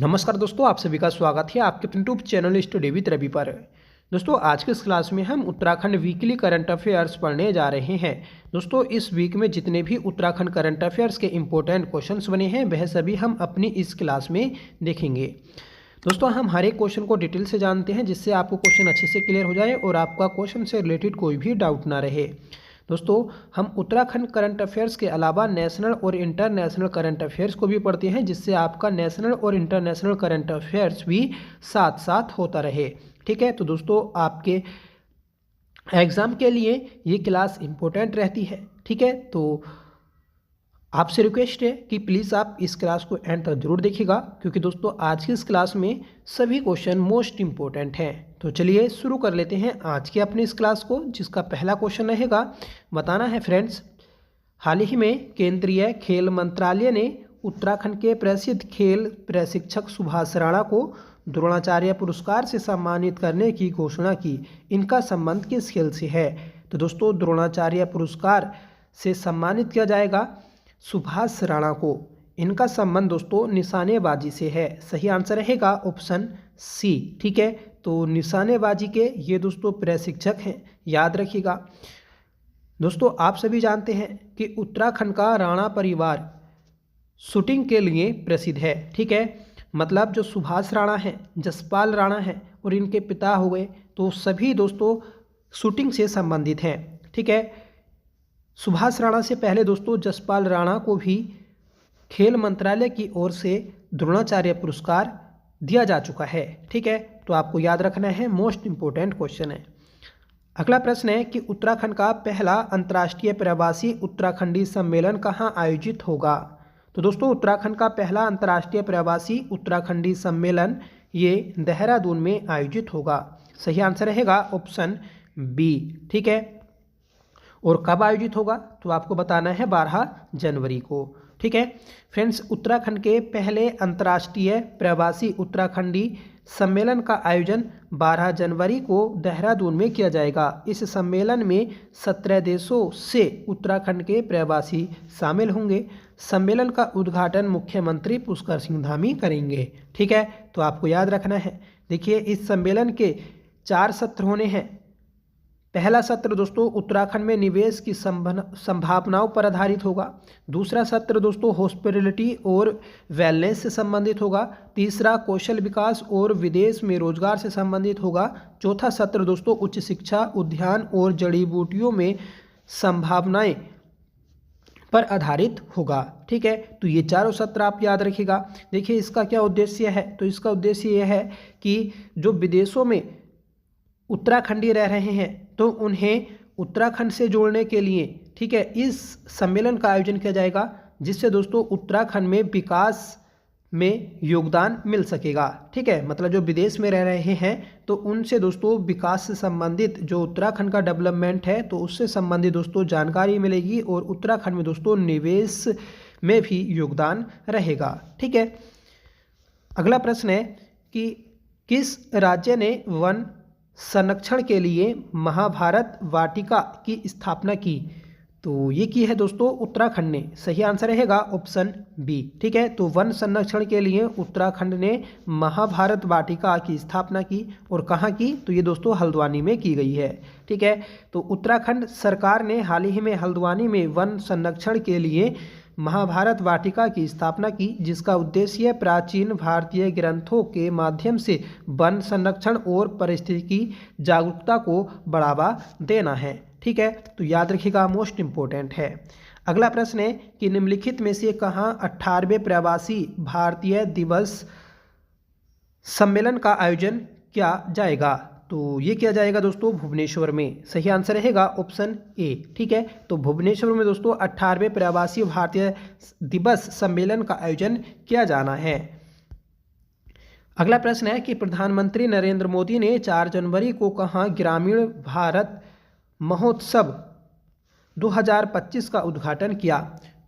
नमस्कार दोस्तों, आप सभी का स्वागत है आपके अपने YouTube channel study with Ravi पर। दोस्तों, आज के इस क्लास में हम उत्तराखंड वीकली करंट अफेयर्स पढ़ने जा रहे हैं। दोस्तों, इस वीक में जितने भी उत्तराखंड करंट अफेयर्स के इंपॉर्टेंट क्वेश्चंस बने हैं वह सभी हम अपनी इस क्लास में देखेंगे। दोस्तों, हम हर एक क्वेश्चन को डिटेल से जानते हैं जिससे आपको क्वेश्चन अच्छे से क्लियर हो जाए और आपका क्वेश्चन से रिलेटेड कोई भी डाउट ना रहे। दोस्तों, हम उत्तराखंड करंट अफेयर्स के अलावा नेशनल और इंटरनेशनल करंट अफेयर्स को भी पढ़ते हैं जिससे आपका नेशनल और इंटरनेशनल करंट अफेयर्स भी साथ साथ होता रहे। ठीक है, तो दोस्तों आपके एग्ज़ाम के लिए ये क्लास इम्पोर्टेंट रहती है। ठीक है, तो आपसे रिक्वेस्ट है कि प्लीज़ आप इस क्लास को एंड तक जरूर देखिएगा क्योंकि दोस्तों आज की इस क्लास में सभी क्वेश्चन मोस्ट इम्पोर्टेंट हैं। तो चलिए शुरू कर लेते हैं आज की अपनी इस क्लास को, जिसका पहला क्वेश्चन रहेगा। बताना है फ्रेंड्स, हाल ही में केंद्रीय खेल मंत्रालय ने उत्तराखंड के प्रसिद्ध खेल प्रशिक्षक सुभाष राणा को द्रोणाचार्य पुरस्कार से सम्मानित करने की घोषणा की। इनका संबंध किस खेल से है? तो दोस्तों, द्रोणाचार्य पुरस्कार से सम्मानित किया जाएगा सुभाष राणा को। इनका संबंध दोस्तों निशानेबाजी से है। सही आंसर रहेगा ऑप्शन सी। ठीक है, तो निशानेबाजी के ये दोस्तों प्रशिक्षक हैं, याद रखिएगा। दोस्तों, आप सभी जानते हैं कि उत्तराखंड का राणा परिवार शूटिंग के लिए प्रसिद्ध है। ठीक है, मतलब जो सुभाष राणा हैं, जसपाल राणा हैं और इनके पिता हुए, तो सभी दोस्तों शूटिंग से संबंधित हैं। ठीक है, सुभाष राणा से पहले दोस्तों जसपाल राणा को भी खेल मंत्रालय की ओर से द्रोणाचार्य पुरस्कार दिया जा चुका है। ठीक है, तो आपको याद रखना है, मोस्ट इम्पोर्टेंट क्वेश्चन है। अगला प्रश्न है कि उत्तराखंड का पहला अंतर्राष्ट्रीय प्रवासी उत्तराखंडी सम्मेलन कहाँ आयोजित होगा? तो दोस्तों, उत्तराखंड का पहला अंतर्राष्ट्रीय प्रवासी उत्तराखंडी सम्मेलन ये देहरादून में आयोजित होगा। सही आंसर रहेगा ऑप्शन बी। ठीक है, और कब आयोजित होगा? तो आपको बताना है 12 जनवरी को। ठीक है फ्रेंड्स, उत्तराखंड के पहले अंतर्राष्ट्रीय प्रवासी उत्तराखंडी सम्मेलन का आयोजन 12 जनवरी को देहरादून में किया जाएगा। इस सम्मेलन में 17 देशों से उत्तराखंड के प्रवासी शामिल होंगे। सम्मेलन का उद्घाटन मुख्यमंत्री पुष्कर सिंह धामी करेंगे। ठीक है, तो आपको याद रखना है। देखिए, इस सम्मेलन के 4 सत्र होने हैं। पहला सत्र दोस्तों उत्तराखंड में निवेश की संभावनाओं पर आधारित होगा। दूसरा सत्र दोस्तों हॉस्पिटैलिटी और वेलनेस से संबंधित होगा। तीसरा कौशल विकास और विदेश में रोजगार से संबंधित होगा। चौथा सत्र दोस्तों उच्च शिक्षा, उद्यान और जड़ी बूटियों में संभावनाएं पर आधारित होगा। ठीक है, तो ये चारों सत्र आप याद रखिएगा। देखिए, इसका क्या उद्देश्य है? तो इसका उद्देश्य यह है कि जो विदेशों में उत्तराखंडी रह रहे हैं तो उन्हें उत्तराखंड से जोड़ने के लिए, ठीक है, इस सम्मेलन का आयोजन किया जाएगा जिससे दोस्तों उत्तराखंड में विकास में योगदान मिल सकेगा। ठीक है, मतलब जो विदेश में रह रहे हैं तो उनसे दोस्तों विकास से संबंधित जो उत्तराखंड का डेवलपमेंट है तो उससे संबंधित दोस्तों जानकारी मिलेगी और उत्तराखंड में दोस्तों निवेश में भी योगदान रहेगा। ठीक है, अगला प्रश्न है कि किस राज्य ने वन संरक्षण के लिए महाभारत वाटिका की स्थापना की? तो ये की है दोस्तों उत्तराखंड ने। सही आंसर रहेगा ऑप्शन बी। ठीक है, तो वन संरक्षण के लिए उत्तराखंड ने महाभारत वाटिका की स्थापना की। और कहाँ की? तो ये दोस्तों हल्द्वानी में की गई है। ठीक है, तो उत्तराखंड सरकार ने हाल ही में हल्द्वानी में वन संरक्षण के लिए महाभारत वाटिका की स्थापना की, जिसका उद्देश्य प्राचीन भारतीय ग्रंथों के माध्यम से वन संरक्षण और पारिस्थितिकी जागरूकता को बढ़ावा देना है। ठीक है, तो याद रखिएगा, मोस्ट इम्पोर्टेंट है। अगला प्रश्न है कि निम्नलिखित में से कहाँ 18वें प्रवासी भारतीय दिवस सम्मेलन का आयोजन किया जाएगा? तो ये किया जाएगा दोस्तों भुवनेश्वर में। सही आंसर रहेगा ऑप्शन ए। ठीक है, तो भुवनेश्वर में दोस्तों 18वें प्रवासी भारतीय दिवस सम्मेलन का आयोजन किया जाना है। अगला प्रश्न है कि प्रधानमंत्री नरेंद्र मोदी ने 4 जनवरी को कहाँ ग्रामीण भारत महोत्सव 2025 का उद्घाटन किया?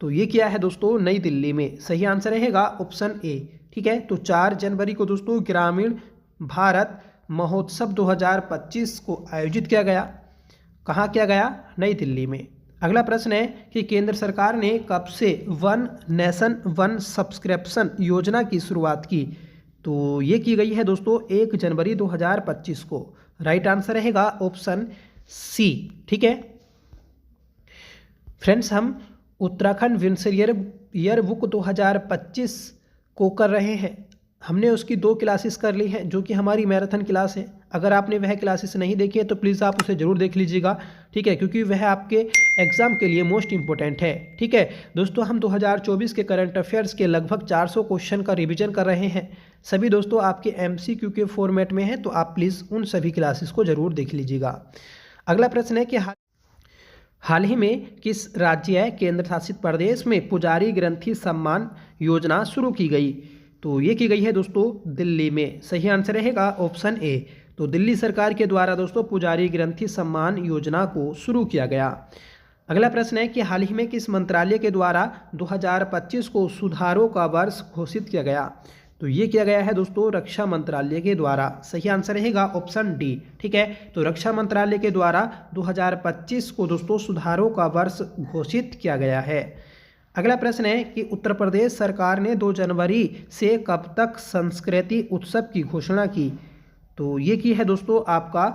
तो ये किया है दोस्तों नई दिल्ली में। सही आंसर रहेगा ऑप्शन ए। ठीक है, तो 4 जनवरी को दोस्तों ग्रामीण भारत महोत्सव 2025 को आयोजित किया गया। कहाँ किया गया? नई दिल्ली में। अगला प्रश्न है कि केंद्र सरकार ने कब से वन नेशन वन सब्सक्रिप्शन योजना की शुरुआत की? तो ये की गई है दोस्तों 1 जनवरी 2025 को। राइट आंसर रहेगा ऑप्शन सी। ठीक है फ्रेंड्स, हम उत्तराखंड विंसर ईयर बुक 2025 को कर रहे हैं। हमने उसकी 2 क्लासेस कर ली हैं जो कि हमारी मैराथन क्लास है। अगर आपने वह क्लासेस नहीं देखी है तो प्लीज़ आप उसे ज़रूर देख लीजिएगा। ठीक है, क्योंकि वह आपके एग्ज़ाम के लिए मोस्ट इंपॉर्टेंट है। ठीक है दोस्तों, हम 2024 के करंट अफेयर्स के लगभग 400 क्वेश्चन का रिवीजन कर रहे हैं। सभी दोस्तों आपके MCQ के फॉर्मेट में है, तो आप प्लीज़ उन सभी क्लासेस को ज़रूर देख लीजिएगा। अगला प्रश्न है कि हाल ही में किस राज्य केंद्र शासित प्रदेश में पुजारी ग्रंथि सम्मान योजना शुरू की गई? तो ये की गई है दोस्तों दिल्ली में। सही आंसर रहेगा ऑप्शन ए। तो दिल्ली सरकार के द्वारा दोस्तों पुजारी ग्रंथि सम्मान योजना को शुरू किया गया। अगला प्रश्न है कि हाल ही में किस मंत्रालय के द्वारा 2025 को सुधारों का वर्ष घोषित किया गया? तो ये किया गया है दोस्तों रक्षा मंत्रालय के द्वारा। सही आंसर रहेगा ऑप्शन डी। ठीक है, तो रक्षा मंत्रालय के द्वारा 2025 को दोस्तों सुधारों का वर्ष घोषित किया गया है। अगला प्रश्न है कि उत्तर प्रदेश सरकार ने 2 जनवरी से कब तक संस्कृति उत्सव की घोषणा की? तो ये की है दोस्तों आपका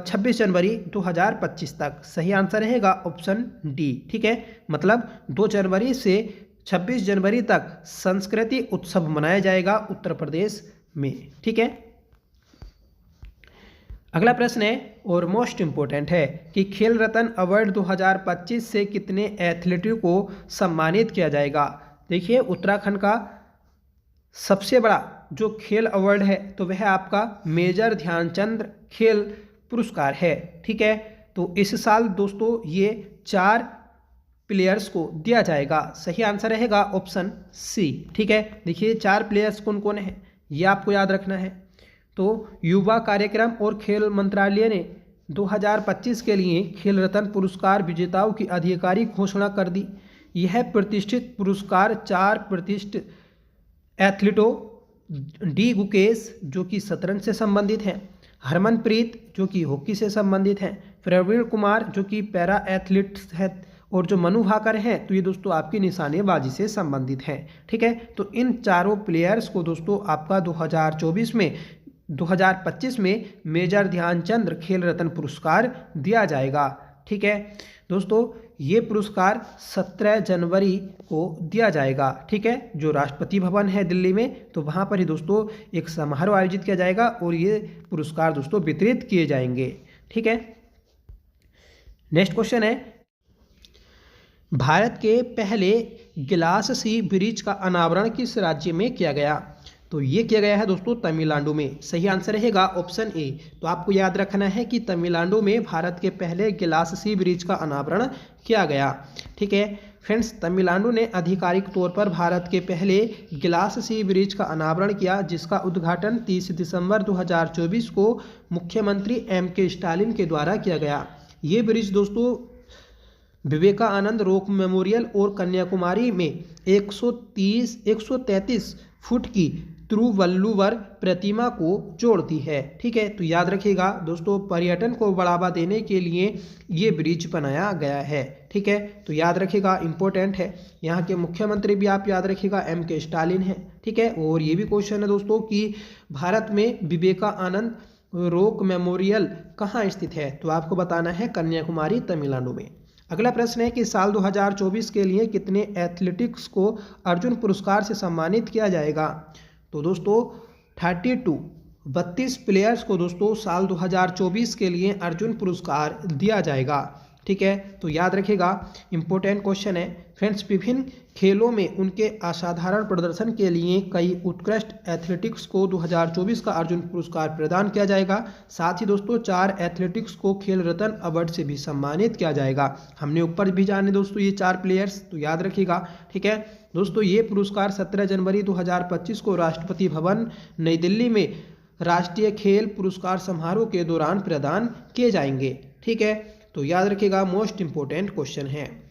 26 जनवरी 2025 तक। सही आंसर रहेगा ऑप्शन डी। ठीक है, मतलब 2 जनवरी से 26 जनवरी तक संस्कृति उत्सव मनाया जाएगा उत्तर प्रदेश में। ठीक है, अगला प्रश्न है और मोस्ट इम्पोर्टेंट है कि खेल रत्न अवार्ड 2025 से कितने एथलीटों को सम्मानित किया जाएगा? देखिए, उत्तराखंड का सबसे बड़ा जो खेल अवार्ड है तो वह आपका मेजर ध्यानचंद खेल पुरस्कार है। ठीक है, तो इस साल दोस्तों ये 4 प्लेयर्स को दिया जाएगा। सही आंसर रहेगा ऑप्शन सी। ठीक है, देखिए 4 प्लेयर्स कौन कौन है ये आपको याद रखना है। तो युवा कार्यक्रम और खेल मंत्रालय ने 2025 के लिए खेल रत्न पुरस्कार विजेताओं की आधिकारिक घोषणा कर दी। यह प्रतिष्ठित पुरस्कार 4 प्रतिष्ठित एथलीटों डी गुकेश जो कि शतरंज से संबंधित हैं, हरमनप्रीत जो कि हॉकी से संबंधित हैं, प्रवीण कुमार जो कि पैरा एथलीट्स है, और जो मनु भाकर हैं तो ये दोस्तों आपकी निशानेबाजी से संबंधित हैं। ठीक है, तो इन चारों प्लेयर्स को दोस्तों आपका 2025 में मेजर ध्यानचंद खेल रत्न पुरस्कार दिया जाएगा। ठीक है दोस्तों, ये पुरस्कार 17 जनवरी को दिया जाएगा। ठीक है, जो राष्ट्रपति भवन है दिल्ली में, तो वहाँ पर ही दोस्तों एक समारोह आयोजित किया जाएगा और ये पुरस्कार दोस्तों वितरित किए जाएंगे। ठीक है, नेक्स्ट क्वेश्चन है, भारत के पहले गिलास सी ब्रिज का अनावरण किस राज्य में किया गया? तो ये किया गया है दोस्तों तमिलनाडु में। सही आंसर रहेगा ऑप्शन ए। तो आपको याद रखना है कि तमिलनाडु में भारत के पहले गिलास सी ब्रिज का अनावरण किया गया। ठीक है फ्रेंड्स, तमिलनाडु ने आधिकारिक तौर पर भारत के पहले गिलास सी ब्रिज का अनावरण किया, जिसका उद्घाटन 30 दिसंबर 2024 को मुख्यमंत्री MK स्टालिन के द्वारा किया गया। ये ब्रिज दोस्तों विवेकानंद रॉक मेमोरियल और कन्याकुमारी में 133 फुट की तिरुवल्लुवर प्रतिमा को जोड़ती है। ठीक है, तो याद रखिएगा दोस्तों पर्यटन को बढ़ावा देने के लिए ये ब्रिज बनाया गया है। ठीक है, तो याद रखिएगा इंपॉर्टेंट है। यहाँ के मुख्यमंत्री भी आप याद रखिएगा MK स्टालिन है। ठीक है, और ये भी क्वेश्चन है दोस्तों कि भारत में विवेकानंद रॉक मेमोरियल कहाँ स्थित है? तो आपको बताना है कन्याकुमारी तमिलनाडु में। अगला प्रश्न है कि साल 2024 के लिए कितने एथलेटिक्स को अर्जुन पुरस्कार से सम्मानित किया जाएगा? तो दोस्तों 32 प्लेयर्स को दोस्तों साल 2024 के लिए अर्जुन पुरस्कार दिया जाएगा। ठीक है, तो याद रखिएगा इंपॉर्टेंट क्वेश्चन है। फ्रेंड्स, विभिन्न खेलों में उनके असाधारण प्रदर्शन के लिए कई उत्कृष्ट एथलेटिक्स को 2024 का अर्जुन पुरस्कार प्रदान किया जाएगा। साथ ही दोस्तों 4 एथलेटिक्स को खेल रत्न अवार्ड से भी सम्मानित किया जाएगा। हमने ऊपर भी जाने दोस्तों ये 4 प्लेयर्स, तो याद रखिएगा। ठीक है दोस्तों, ये पुरस्कार 17 जनवरी 2025 को राष्ट्रपति भवन नई दिल्ली में राष्ट्रीय खेल पुरस्कार समारोह के दौरान प्रदान किए जाएंगे। ठीक है, तो याद रखिएगा मोस्ट इंपोर्टेंट क्वेश्चन है।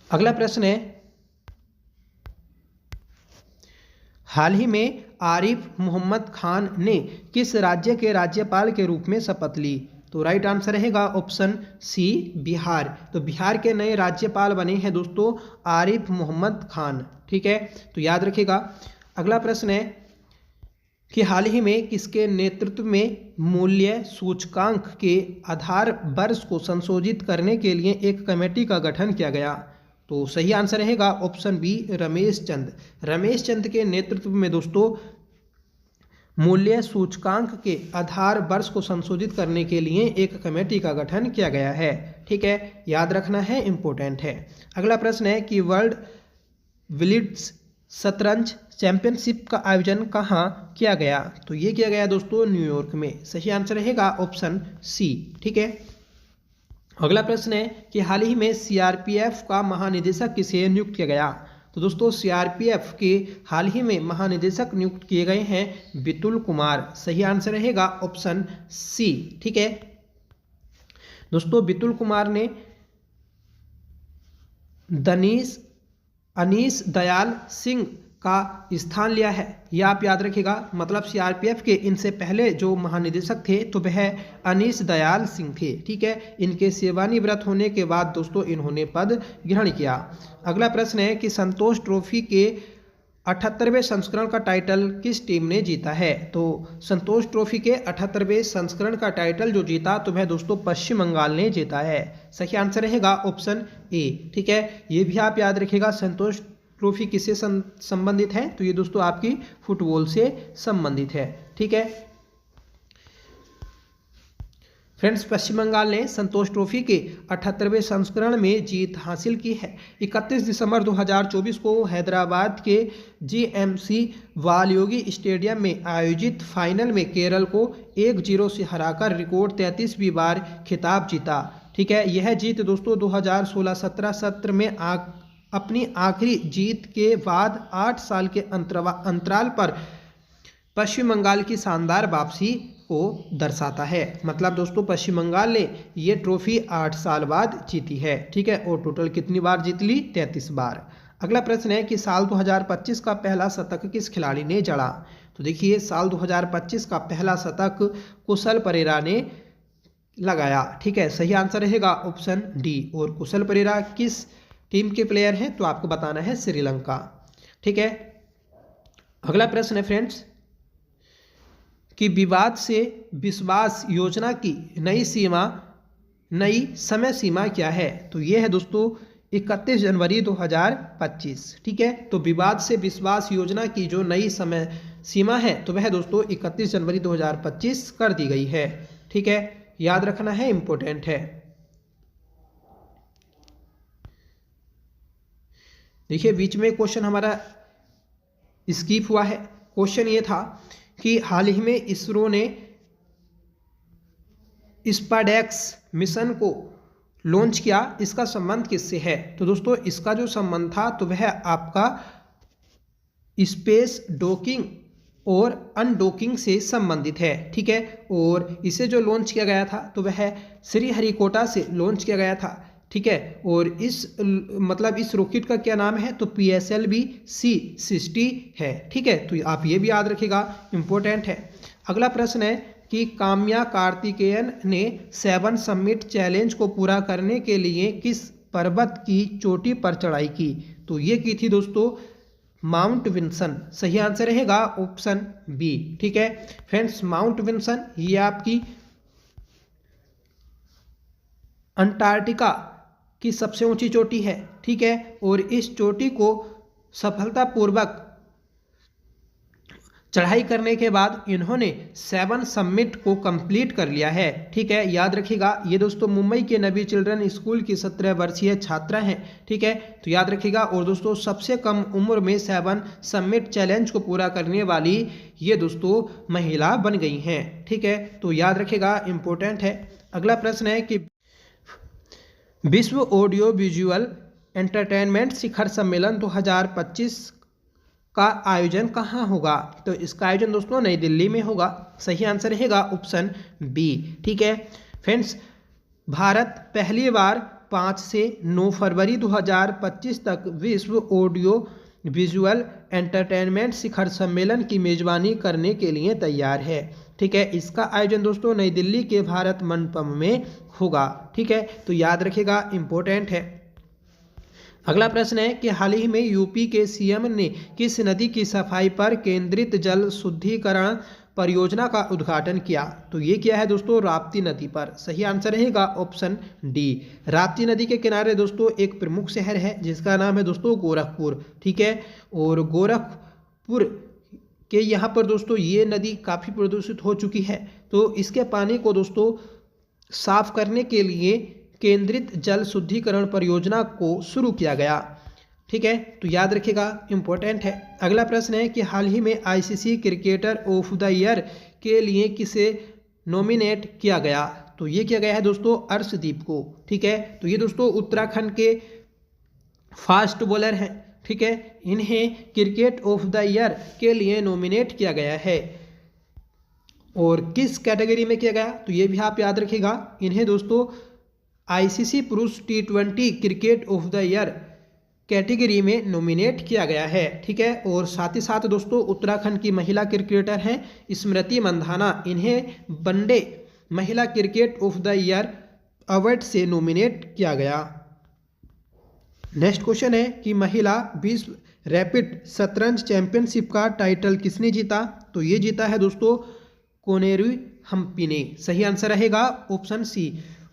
अगला प्रश्न है, हाल ही में आरिफ मोहम्मद खान ने किस राज्य के राज्यपाल के रूप में शपथ ली? तो राइट आंसर रहेगा ऑप्शन सी बिहार। तो बिहार के नए राज्यपाल बने हैं दोस्तों आरिफ मोहम्मद खान। ठीक है, तो याद रखिएगा अगला प्रश्न है कि हाल ही में किसके नेतृत्व में मूल्य सूचकांक के आधार वर्ष को संशोधित करने के लिए एक कमेटी का गठन किया गया। तो सही आंसर रहेगा ऑप्शन बी, रमेश चंद। रमेश चंद के नेतृत्व में दोस्तों मूल्य सूचकांक के आधार वर्ष को संशोधित करने के लिए एक कमेटी का गठन किया गया है। ठीक है, याद रखना है, इंपॉर्टेंट है। अगला प्रश्न है कि वर्ल्ड बिलियर्ड्स शतरंज चैंपियनशिप का आयोजन कहाँ किया गया। तो ये किया गया दोस्तों न्यूयॉर्क में। सही आंसर रहेगा ऑप्शन सी। ठीक है, अगला प्रश्न है कि हाल ही में सीआरपीएफ का महानिदेशक किसे नियुक्त किया गया। तो दोस्तों सीआरपीएफ के हाल ही में महानिदेशक नियुक्त किए गए हैं बितुल कुमार। सही आंसर रहेगा ऑप्शन सी। ठीक है दोस्तों, बितुल कुमार ने अनीस दयाल सिंह का स्थान लिया है। यह आप याद रखिएगा, मतलब सीआरपीएफ के इनसे पहले जो महानिदेशक थे तो वह अनीस दयाल सिंह थे। ठीक है, इनके सेवानिवृत्त होने के बाद दोस्तों इन्होंने पद ग्रहण किया। अगला प्रश्न है कि संतोष ट्रॉफी के 78वें संस्करण का टाइटल किस टीम ने जीता है। तो संतोष ट्रॉफी के 78वें संस्करण का टाइटल जो जीता तो वह दोस्तों पश्चिम बंगाल ने जीता है। सही आंसर रहेगा ऑप्शन ए। ठीक है, ये भी आप याद रखिएगा, संतोष ट्रॉफी किससे संबंधित है। तो ये दोस्तों आपकी फुटबॉल से संबंधित है। ठीक है फ्रेंड्स, पश्चिम बंगाल ने संतोष ट्रॉफी के 78वें संस्करण में जीत हासिल की है। 31 दिसंबर 2024 को हैदराबाद के जीएमसी वालयोगी स्टेडियम में आयोजित फाइनल में केरल को 1-0 से हराकर रिकॉर्ड 33वीं बार खिताब जीता। ठीक है, यह जीत दोस्तों 2016-17 सत्र में अपनी आखिरी जीत के बाद 8 साल के अंतराल पर पश्चिम बंगाल की शानदार वापसी को दर्शाता है। मतलब दोस्तों पश्चिम बंगाल ने ये ट्रॉफी 8 साल बाद जीती है। ठीक है, और टोटल कितनी बार जीत ली, 33 बार। अगला प्रश्न है कि साल 2025 का पहला शतक किस खिलाड़ी ने जड़ा। तो देखिए, साल 2025 का पहला शतक कुशल परेरा ने लगाया। ठीक है, सही आंसर रहेगा ऑप्शन डी। और कुशल परेरा किस टीम के प्लेयर हैं तो आपको बताना है श्रीलंका। ठीक है, अगला प्रश्न है फ्रेंड्स कि विवाद से विश्वास योजना की नई समय सीमा क्या है। तो ये है दोस्तों 31 जनवरी 2025। ठीक है, तो विवाद से विश्वास योजना की जो नई समय सीमा है तो वह दोस्तों 31 जनवरी 2025 कर दी गई है। ठीक है, याद रखना है, इंपॉर्टेंट है। देखिए, बीच में क्वेश्चन हमारा स्किप हुआ है। क्वेश्चन ये था कि हाल ही में इसरो ने स्पाडेक्स मिशन को लॉन्च किया, इसका संबंध किससे है। तो दोस्तों इसका जो संबंध था तो वह आपका स्पेस डॉकिंग और अनडॉकिंग से संबंधित है। ठीक है, और इसे जो लॉन्च किया गया था तो वह श्रीहरिकोटा से लॉन्च किया गया था। ठीक है, और इस रॉकेट का क्या नाम है तो PSLV C60 है। ठीक है, तो आप ये भी याद रखिएगा, इंपॉर्टेंट है। अगला प्रश्न है कि काम्या कार्तिकेयन ने 7 समिट चैलेंज को पूरा करने के लिए किस पर्वत की चोटी पर चढ़ाई की। तो ये की थी दोस्तों माउंट विंसन। सही आंसर रहेगा ऑप्शन बी। ठीक है फ्रेंड्स, माउंट विंसन ये आपकी अंटार्कटिका की सबसे ऊंची चोटी है। ठीक है, और इस चोटी को सफलतापूर्वक चढ़ाई करने के बाद इन्होंने 7 समिट को कंप्लीट कर लिया है। ठीक है, याद रखिएगा, ये दोस्तों मुंबई के नबी चिल्ड्रन स्कूल की 17 वर्षीय छात्रा हैं। ठीक है, तो याद रखिएगा। और दोस्तों सबसे कम उम्र में 7 समिट चैलेंज को पूरा करने वाली ये दोस्तों महिला बन गई हैं। ठीक है, तो याद रखिएगा, इंपॉर्टेंट है। अगला प्रश्न है कि विश्व ऑडियो विजुअल एंटरटेनमेंट शिखर सम्मेलन 2025 का आयोजन कहाँ होगा। तो इसका आयोजन दोस्तों नई दिल्ली में होगा। सही आंसर रहेगा ऑप्शन बी। ठीक है फ्रेंड्स, भारत पहली बार 5 से 9 फरवरी 2025 तक विश्व ऑडियो विजुअल एंटरटेनमेंट शिखर सम्मेलन की मेजबानी करने के लिए तैयार है। ठीक है, इसका आयोजन दोस्तों नई दिल्ली के भारत मंडपम में होगा। ठीक है, तो याद रखिएगा, इंपॉर्टेंट है। अगला प्रश्न है कि हाल ही में यूपी के सीएम ने किस नदी की सफाई पर केंद्रित जल शुद्धिकरण परियोजना का उद्घाटन किया? तो ये क्या है दोस्तों, राप्ती नदी पर। सही आंसर रहेगा ऑप्शन डी। राप्ती नदी के किनारे दोस्तों एक प्रमुख शहर है जिसका नाम है दोस्तों गोरखपुर। ठीक है, और गोरखपुर के यहाँ पर दोस्तों ये नदी काफ़ी प्रदूषित हो चुकी है, तो इसके पानी को दोस्तों साफ करने के लिए केंद्रित जल शुद्धिकरण परियोजना को शुरू किया गया। ठीक है, तो याद रखिएगा, इम्पोर्टेंट है। अगला प्रश्न है कि हाल ही में ICC cricketer of the year के लिए किसे नॉमिनेट किया गया? तो ये किया गया है दोस्तों अर्शदीप को। ठीक है, तो ये दोस्तों उत्तराखंड के फास्ट बॉलर हैं। ठीक है, इन्हें क्रिकेट ऑफ द ईयर के लिए नॉमिनेट किया गया है। और किस कैटेगरी में किया गया? तो ये भी आप याद रखिएगा, इन्हें दोस्तों आईसीसी पुरुष T20 cricket of the year category में नॉमिनेट किया गया है। ठीक है, और साथ ही साथ दोस्तों उत्तराखंड की महिला क्रिकेटर हैं स्मृति मंधाना, इन्हें वनडे महिला cricket of the year award से नॉमिनेट किया गया। नेक्स्ट क्वेश्चन है कि महिला विश्व रैपिड शतरंज चैंपियनशिप का टाइटल किसने जीता? तो ये जीता है दोस्तों कोनेरू हम्पी ने। सही आंसर रहेगा ऑप्शन सी,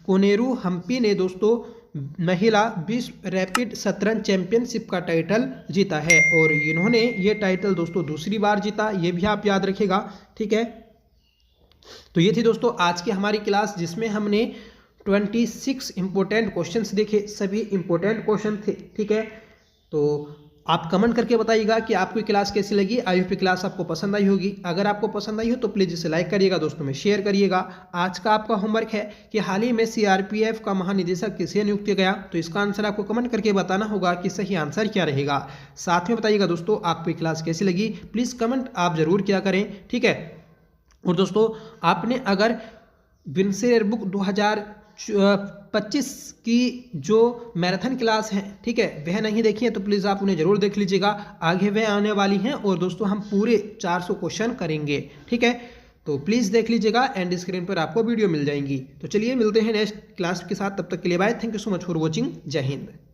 कोनेरू हम्पी ने दोस्तों महिला विश्व रैपिड शतरंज चैंपियनशिप का टाइटल जीता है, और इन्होंने ये टाइटल दोस्तों दूसरी बार जीता, ये भी आप याद रखिएगा। ठीक है, तो ये थी दोस्तों आज की हमारी क्लास जिसमें हमने 26 इंपॉर्टेंट क्वेश्चंस देखे, सभी इंपॉर्टेंट क्वेश्चन थे। ठीक है, तो आप कमेंट करके बताइएगा कि आपको क्लास कैसी लगी। आई होप क्लास आपको पसंद आई होगी। अगर आपको पसंद आई हो तो प्लीज़ इसे लाइक करिएगा, दोस्तों में शेयर करिएगा। आज का आपका होमवर्क है कि हाल ही में सीआरपीएफ का महानिदेशक किसे नियुक्त किया गया? तो इसका आंसर आपको कमेंट करके बताना होगा कि सही आंसर क्या रहेगा। साथ में बताइएगा दोस्तों आपको क्लास कैसी लगी, प्लीज़ कमेंट आप ज़रूर किया करें। ठीक है, और दोस्तों आपने अगर विंसेर बुक 2025 की जो मैराथन क्लास है, ठीक है, वह नहीं देखी है तो प्लीज़ आप उन्हें जरूर देख लीजिएगा। आगे वह आने वाली हैं और दोस्तों हम पूरे 400 क्वेश्चन करेंगे। ठीक है, तो प्लीज़ देख लीजिएगा, एंड स्क्रीन पर आपको वीडियो मिल जाएंगी। तो चलिए मिलते हैं नेक्स्ट क्लास के साथ, तब तक के लिए bye. Thank you so much for watching. Jai Hind.